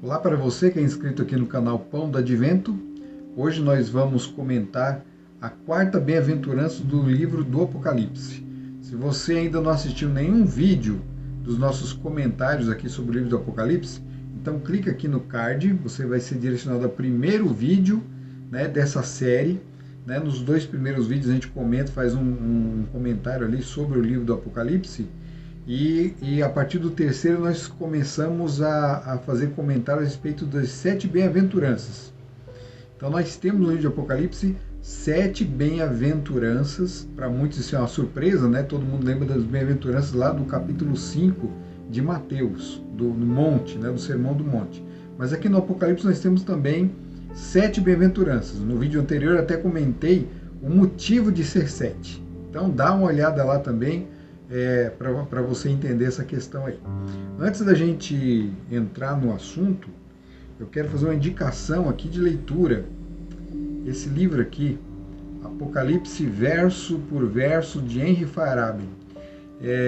Olá para você que é inscrito aqui no canal Pão do Advento. Hoje nós vamos comentar a quarta bem-aventurança do livro do Apocalipse. Se você ainda não assistiu nenhum vídeo dos nossos comentários aqui sobre o livro do Apocalipse, então clica aqui no card, você vai ser direcionado ao primeiro vídeo, dessa série. Nos dois primeiros vídeos a gente comenta, faz um comentário ali sobre o livro do Apocalipse. E a partir do terceiro nós começamos a fazer comentários a respeito das 7 bem-aventuranças. Então nós temos no livro de Apocalipse 7 bem-aventuranças. Para muitos isso é uma surpresa, Todo mundo lembra das bem-aventuranças lá do capítulo 5 de Mateus, do monte, do Sermão do Monte. Mas aqui no Apocalipse nós temos também 7 bem-aventuranças. No vídeo anterior eu até comentei o motivo de ser 7. Então dá uma olhada lá também, para você entender essa questão aí. Antes da gente entrar no assunto, eu quero fazer uma indicação aqui de leitura. Esse livro aqui, Apocalipse verso por verso, de Henry Farabi.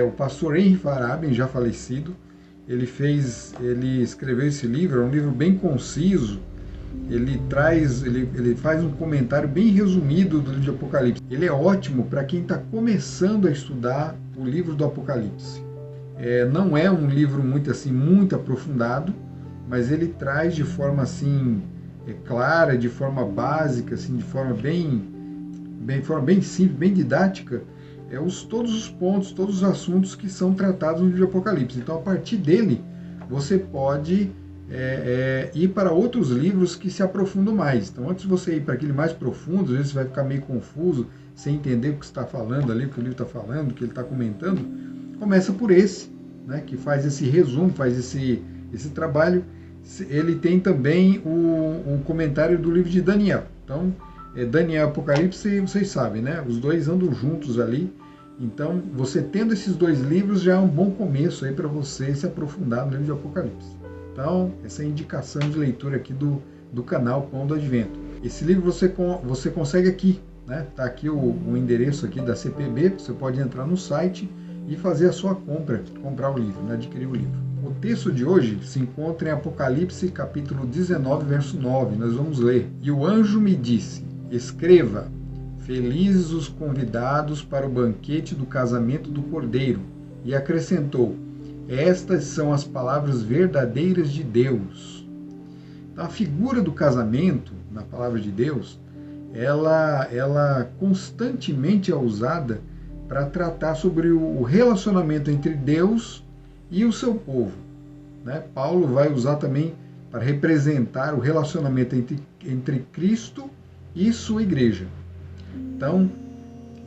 O pastor Henry Farabi, já falecido, ele escreveu esse livro, é um livro bem conciso. Ele faz um comentário bem resumido do livro de Apocalipse. Ele é ótimo para quem está começando a estudar o livro do Apocalipse. Não é um livro muito aprofundado, mas ele traz de forma clara, de forma básica, de forma bem simples, bem didática, todos os pontos, todos os assuntos que são tratados no livro de Apocalipse. Então, a partir dele, você pode ir para outros livros que se aprofundam mais. Então, antes de você ir para aquele mais profundo, às vezes você vai ficar meio confuso, sem entender o que está falando ali, o que o livro está falando, o que ele está comentando. Começa por esse, que faz esse resumo, faz esse trabalho. Ele tem também um comentário do livro de Daniel. Então, Daniel e Apocalipse, vocês sabem, Os dois andam juntos ali. Então, você tendo esses dois livros já é um bom começo aí para você se aprofundar no livro de Apocalipse. Então, essa é a indicação de leitura aqui do canal Pão do Advento. Esse livro você consegue aqui, Tá aqui o endereço aqui da CPB, você pode entrar no site e fazer a sua comprar o livro, adquirir o livro. O texto de hoje se encontra em Apocalipse capítulo 19, verso 9. Nós vamos ler. E o anjo me disse, escreva, felizes os convidados para o banquete do casamento do Cordeiro. E acrescentou, estas são as palavras verdadeiras de Deus. Então, a figura do casamento, na palavra de Deus, ela constantemente é usada para tratar sobre o relacionamento entre Deus e o seu povo. Paulo vai usar também para representar o relacionamento entre Cristo e sua igreja. Então,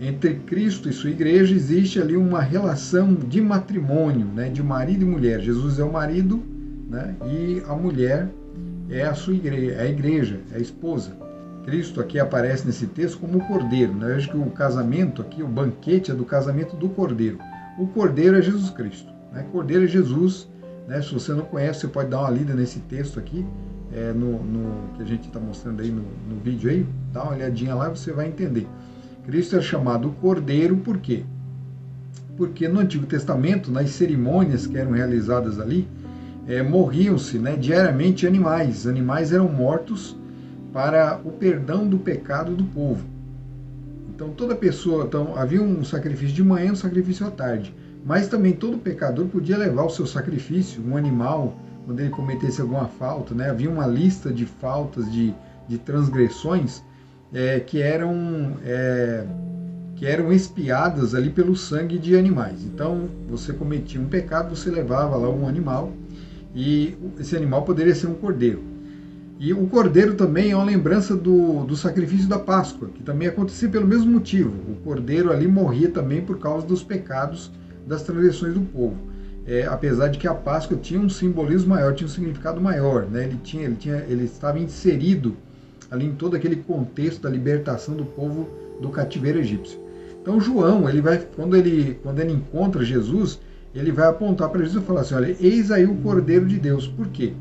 entre Cristo e sua igreja existe ali uma relação de matrimônio, de marido e mulher. Jesus é o marido, e a mulher é a sua igreja, é a igreja, é a esposa. Cristo aqui aparece nesse texto como o Cordeiro. Veja que o casamento aqui, o banquete é do casamento do Cordeiro. O Cordeiro é Jesus Cristo. Cordeiro é Jesus. Se você não conhece, você pode dar uma lida nesse texto aqui, no que a gente está mostrando aí no vídeo aí. Dá uma olhadinha lá e você vai entender. Cristo é chamado Cordeiro por quê? Porque no Antigo Testamento, nas cerimônias que eram realizadas ali, morriam-se diariamente animais. Animais eram mortos para o perdão do pecado do povo. Então toda pessoa, havia um sacrifício de manhã e um sacrifício à tarde, mas também todo pecador podia levar o seu sacrifício, um animal, quando ele cometesse alguma falta, Havia uma lista de faltas, de transgressões que eram expiadas ali pelo sangue de animais. Então você cometia um pecado, você levava lá um animal, e esse animal poderia ser um cordeiro. E o cordeiro também é uma lembrança do sacrifício da Páscoa, que também acontecia pelo mesmo motivo. O cordeiro ali morria também por causa dos pecados, das transgressões do povo. Apesar de que a Páscoa tinha um simbolismo maior, tinha um significado maior. Ele estava inserido ali em todo aquele contexto da libertação do povo do cativeiro egípcio. Então João, quando ele encontra Jesus, ele vai apontar para Jesus e falar assim, olha, eis aí o Cordeiro de Deus. Por quê?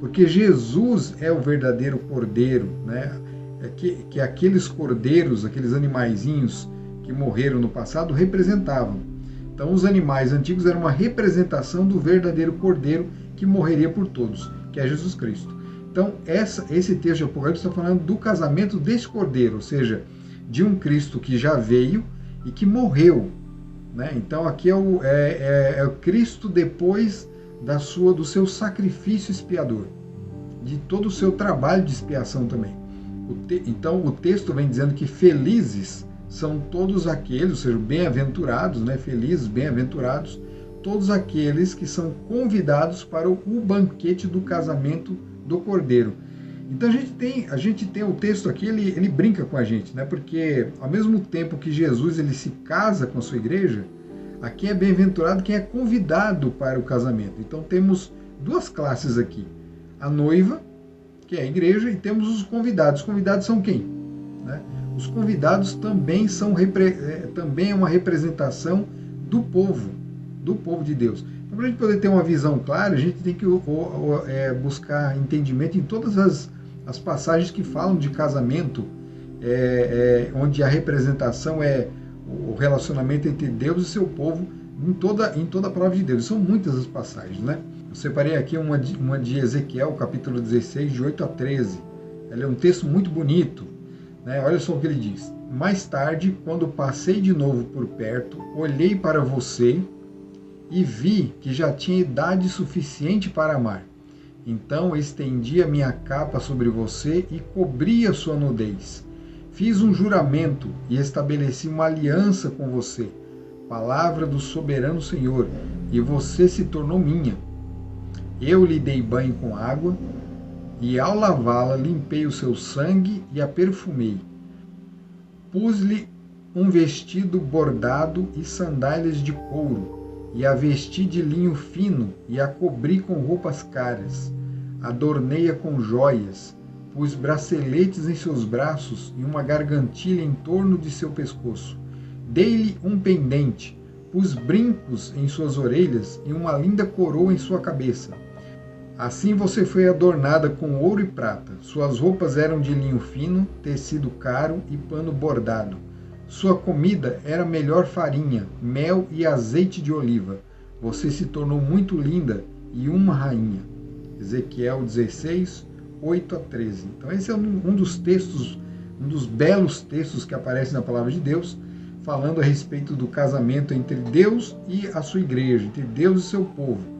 Porque Jesus é o verdadeiro cordeiro, que aqueles cordeiros, aqueles animaizinhos que morreram no passado representavam. Então os animais antigos eram uma representação do verdadeiro cordeiro que morreria por todos. que é Jesus Cristo. Então, esse texto de Apocalipse está falando do casamento desse Cordeiro, ou seja, de um Cristo que já veio e que morreu. Né? Então, aqui é o Cristo depois do seu sacrifício expiador, de todo o seu trabalho de expiação também. Então, o texto vem dizendo que felizes são todos aqueles, ou seja, bem-aventurados, né? Felizes, bem-aventurados, todos aqueles que são convidados para o banquete do casamento do Cordeiro. Então a gente tem o texto aqui, ele brinca com a gente, né? Porque ao mesmo tempo que Jesus ele se casa com a sua igreja, aqui é bem-aventurado quem é convidado para o casamento. Então temos duas classes aqui, a noiva, que é a igreja, e temos os convidados. Os convidados são quem? Né? Os convidados também também é uma representação do povo de Deus. Então, para a gente poder ter uma visão clara, a gente tem que buscar entendimento em todas as passagens que falam de casamento, onde a representação é o relacionamento entre Deus e seu povo em toda a palavra de Deus. São muitas as passagens, né? Eu separei aqui uma de Ezequiel, capítulo 16, de 8 a 13. Ela é um texto muito bonito, né? Olha só o que ele diz. Mais tarde, quando passei de novo por perto, olhei para você e vi que já tinha idade suficiente para amar. Então estendi a minha capa sobre você e cobri a sua nudez. Fiz um juramento e estabeleci uma aliança com você, palavra do soberano Senhor, e você se tornou minha. Eu lhe dei banho com água, e ao lavá-la limpei o seu sangue e a perfumei. Pus-lhe um vestido bordado e sandálias de couro, e a vesti de linho fino, e a cobri com roupas caras. Adornei-a com joias, pus braceletes em seus braços e uma gargantilha em torno de seu pescoço. Dei-lhe um pendente, pus brincos em suas orelhas e uma linda coroa em sua cabeça. Assim você foi adornada com ouro e prata. Suas roupas eram de linho fino, tecido caro e pano bordado. Sua comida era melhor farinha, mel e azeite de oliva. Você se tornou muito linda e uma rainha. Ezequiel 16, 8 a 13. Então esse é um dos textos, um dos belos textos que aparece na palavra de Deus, falando a respeito do casamento entre Deus e a sua igreja, entre Deus e seu povo.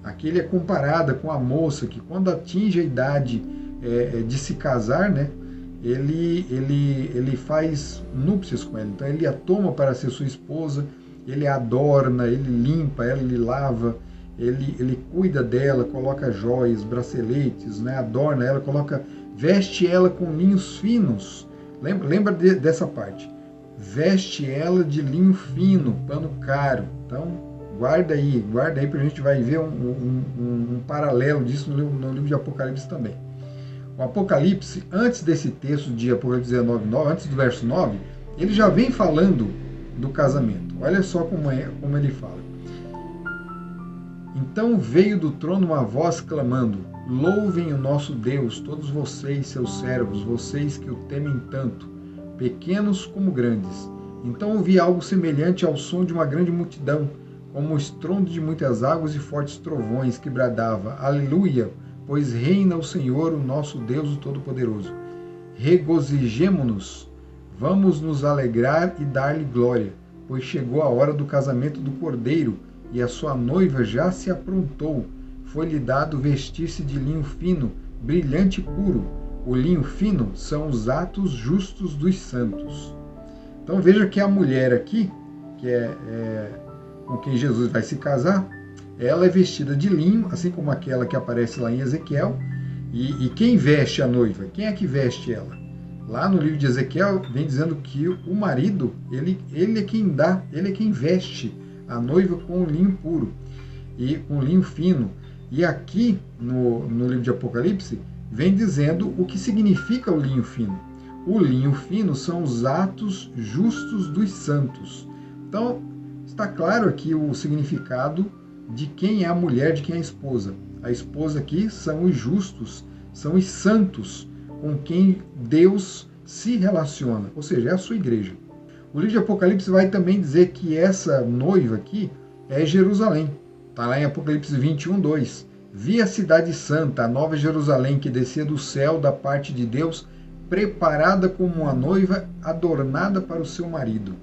Aqui ele é comparada com a moça que, quando atinge a idade de se casar, né, ele faz núpcias com ela. Então ele a toma para ser sua esposa, ele a adorna, ele limpa ela, ele lava, ele cuida dela, coloca joias, braceletes, né, adorna ela, veste ela com linhos finos. Lembra dessa parte. Veste ela de linho fino, pano caro. Então, guarda aí, porque a gente vai ver um paralelo disso no livro de Apocalipse também. O Apocalipse, antes desse texto de Apocalipse 19:9, antes do verso 9, ele já vem falando do casamento. Olha só como ele fala. Então veio do trono uma voz clamando: louvem o nosso Deus, todos vocês, seus servos, vocês que o temem tanto, pequenos como grandes. Então ouvi algo semelhante ao som de uma grande multidão, como o estrondo de muitas águas e fortes trovões, que bradava: aleluia, pois reina o Senhor, o nosso Deus, o Todo-Poderoso. Regozijemo-nos, vamos nos alegrar e dar-lhe glória, pois chegou a hora do casamento do Cordeiro, e a sua noiva já se aprontou. Foi-lhe dado vestir-se de linho fino, brilhante e puro. O linho fino são os atos justos dos santos. Então veja que a mulher aqui, que com quem Jesus vai se casar, ela é vestida de linho, assim como aquela que aparece lá em Ezequiel. E quem veste a noiva? Quem é que veste ela? Lá no livro de Ezequiel vem dizendo que o marido, ele é quem dá, ele é quem veste a noiva com linho puro e com linho fino. E aqui no livro de Apocalipse vem dizendo o que significa o linho fino. O linho fino são os atos justos dos santos. Então, está claro aqui o significado de quem é a mulher, de quem é a esposa. A esposa aqui são os justos, são os santos com quem Deus se relaciona, ou seja, é a sua igreja. O livro de Apocalipse vai também dizer que essa noiva aqui é Jerusalém. Está lá em Apocalipse 21:2. Vi a cidade santa, a nova Jerusalém, que descia do céu da parte de Deus, preparada como uma noiva adornada para o seu marido.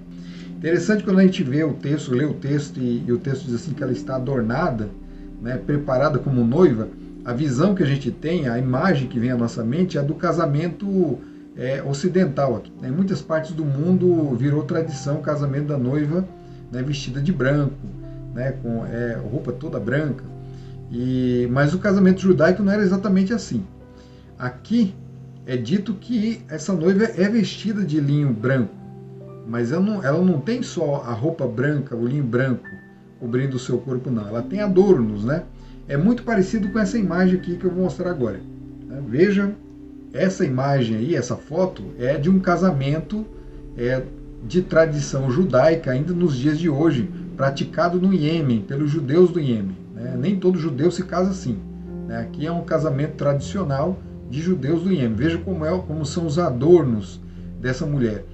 Interessante quando a gente vê o texto, lê o texto e o texto diz assim que ela está adornada, né, preparada como noiva. A visão que a gente tem, a imagem que vem à nossa mente é a do casamento ocidental. Aqui. Em muitas partes do mundo virou tradição o casamento da noiva, né, vestida de branco, né, com roupa toda branca. Mas o casamento judaico não era exatamente assim. Aqui é dito que essa noiva é vestida de linho branco, mas ela não tem só a roupa branca, o linho branco cobrindo o seu corpo, não. Ela tem adornos, né? É muito parecido com essa imagem aqui que eu vou mostrar agora. Veja, essa imagem aí, essa foto, é de um casamento de tradição judaica, ainda nos dias de hoje, praticado no Iêmen, pelos judeus do Iêmen. Nem todo judeu se casa assim. Aqui é um casamento tradicional de judeus do Iêmen. Veja como são os adornos dessa mulher.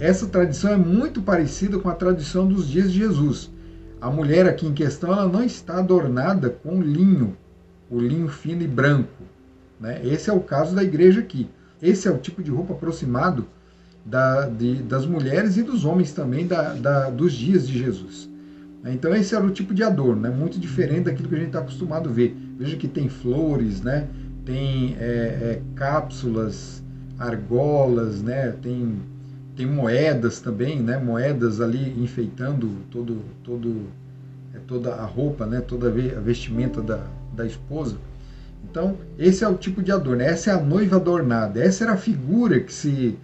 Essa tradição é muito parecida com a tradição dos dias de Jesus. A mulher aqui em questão, ela não está adornada com linho, o linho fino e branco. Esse é o caso da igreja aqui. Esse é o tipo de roupa aproximado das mulheres e dos homens também dos dias de Jesus. Então esse era o tipo de adorno, muito diferente daquilo que a gente está acostumado a ver. Veja que tem flores, tem cápsulas, argolas, tem moedas também, moedas ali enfeitando toda a roupa, toda a vestimenta da esposa. Então esse é o tipo de adorno, essa é a noiva adornada, essa era a figura que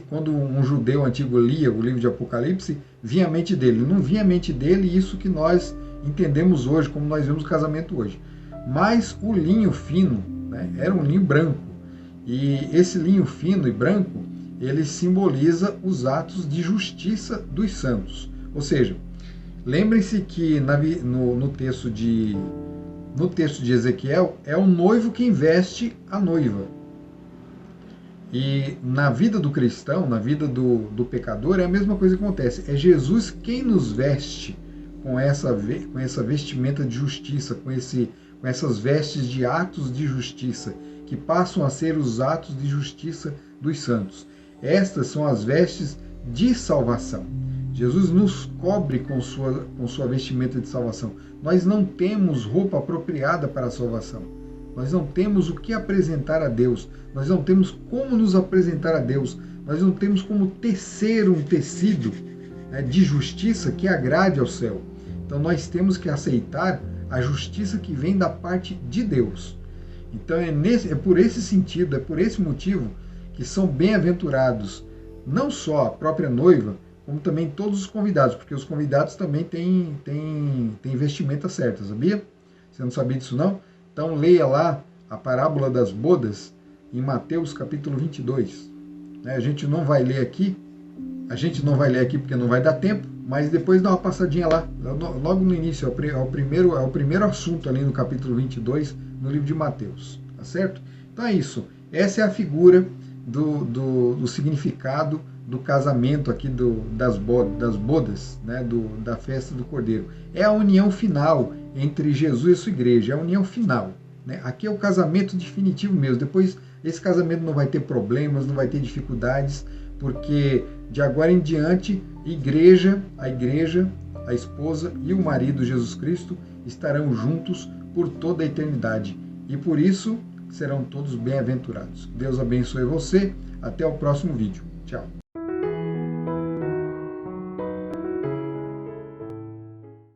quando um judeu antigo lia o livro de Apocalipse, vinha à mente dele. Não vinha à mente dele isso que nós entendemos hoje, como nós vemos o casamento hoje. Mas o linho fino, era um linho branco. E esse linho fino e branco, ele simboliza os atos de justiça dos santos. Ou seja, lembrem-se que no texto de Ezequiel, é o noivo quem veste a noiva. E na vida do cristão, na vida do pecador, é a mesma coisa que acontece. É Jesus quem nos veste com essa vestimenta de justiça, com essas vestes de atos de justiça, que passam a ser os atos de justiça dos santos. Estas são as vestes de salvação. Jesus nos cobre com sua vestimenta de salvação. Nós não temos roupa apropriada para a salvação. Nós não temos o que apresentar a Deus. Nós não temos como nos apresentar a Deus. Nós não temos como tecer um tecido de justiça que agrade ao céu. Então nós temos que aceitar a justiça que vem da parte de Deus. Então é por esse sentido, é por esse motivo que são bem-aventurados não só a própria noiva, como também todos os convidados, porque os convidados também têm vestimenta certa, sabia? Você não sabia disso não? Então leia lá a parábola das bodas em Mateus capítulo 22. A gente não vai ler aqui porque não vai dar tempo, mas depois dá uma passadinha lá, logo no início, é o primeiro assunto ali no capítulo 22, no livro de Mateus, tá certo? Então é isso, essa é a figura do significado do casamento aqui das bodas, da festa do Cordeiro. É a união final entre Jesus e sua igreja, é a união final. Aqui é o casamento definitivo mesmo. Depois esse casamento não vai ter problemas, não vai ter dificuldades, porque de agora em diante a igreja, a esposa e o marido Jesus Cristo estarão juntos por toda a eternidade. E por isso serão todos bem-aventurados. Deus abençoe você. Até o próximo vídeo. Tchau.